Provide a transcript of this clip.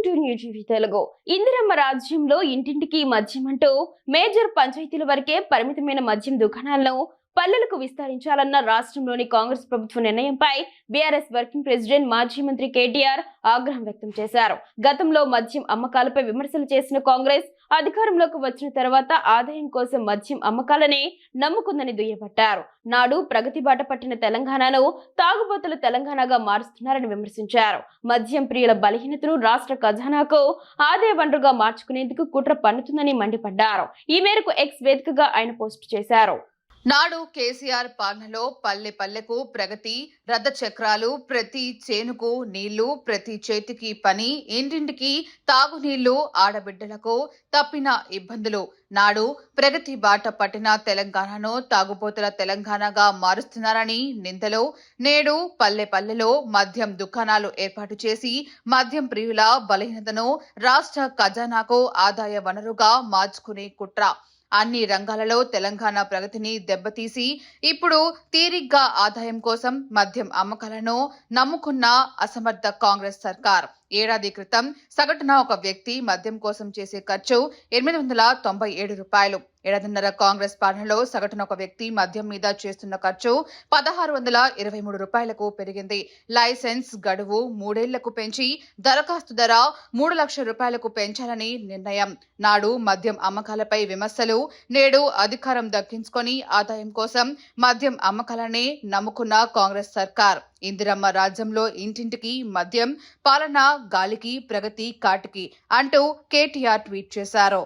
To news Telugu. Indiramma రాజ్యంలో ఇంటింటికి మద్యం అంటూ మేజర్ పంచాయతీల వరకే పరిమితమైన మద్యం దుకాణాలను పల్లెలకు విస్తరించాలన్న రాష్ట్రంలోని కాంగ్రెస్ ప్రభుత్వ నిర్ణయంపై బీఆర్ఎస్ వర్కింగ్ ప్రెసిడెంట్ మాజీ మంత్రి కేటీఆర్ ఆగ్రహం వ్యక్తం చేశారు. గతంలో మద్యం అమ్మకాలపై విమర్శలు చేసిన కాంగ్రెస్ అధికారంలోకి వచ్చిన తర్వాత ఆదాయం కోసం మద్యం అమ్మకాలనే నమ్ముకుందని దుయ్యబట్టారు. నాడు ప్రగతి బాట పట్టిన తెలంగాణను తాగుబోతుల తెలంగాణగా మారుస్తున్నారని విమర్శించారు. మద్యం ప్రియుల బలహీనతను రాష్ట్ర ఖజానాకు ఆదాయ వనరుగా మార్చుకునేందుకు కుట్ర పన్నుతుందని మండిపడ్డారు. ఈ మేరకు ఎక్స్ వేదికగా ఆయన పోస్టు చేశారు. నాడు కేసీఆర్ పాలనలో పల్లె పల్లెకు ప్రగతి, రథ చక్రాలు, ప్రతి చేనుకు నీళ్లు, ప్రతి చేతికి పని, ఇంటింటికి తాగునీళ్లు, ఆడబిడ్డలకు తప్పిన ఇబ్బందులు. నాడు ప్రగతి బాట పట్టిన తెలంగాణను తాగుబోతుల తెలంగాణగా మారుస్తున్నారని నిందలు. నేడు పల్లె పల్లెలో మద్యం దుకాణాలు ఏర్పాటు చేసి మద్యం ప్రియుల బలహీనతను రాష్ట్ర ఖజానాకు ఆదాయ వనరుగా మార్చుకునే కుట్ర. అన్ని రంగాలలో తెలంగాణ ప్రగతిని దెబ్బతీసి ఇప్పుడు తీరిగ్గా ఆదాయం కోసం మద్యం అమ్మకాలను నమ్ముకున్న అసమర్థ కాంగ్రెస్ సర్కార్. ఏడాది క్రితం సగటున ఒక వ్యక్తి మద్యం కోసం చేసే ఖర్చు 897 రూపాయలు. ఏడాదిన్నర కాంగ్రెస్ పాలనలో సగటున ఒక వ్యక్తి మద్యం మీద చేస్తున్న ఖర్చు 1623 రూపాయలకు పెరిగింది. లైసెన్స్ గడువు 3 ఏళ్లకు పెంచి దరఖాస్తు ధర 3 లక్షల రూపాయలకు పెంచాలని నిర్ణయం. నాడు మద్యం అమ్మకాలపై విమర్శలు, నేడు అధికారం దక్కించుకొని ఆదాయం కోసం మద్యం అమ్మకాలనే నమ్ముకున్న కాంగ్రెస్ సర్కార్. ఇందిరమ్మ రాజ్యంలో ఇంటింటికి మద్యం, పాలన గాలికి, ప్రగతి కాటికి అంటూ కేటీఆర్ ట్వీట్ చేశారు.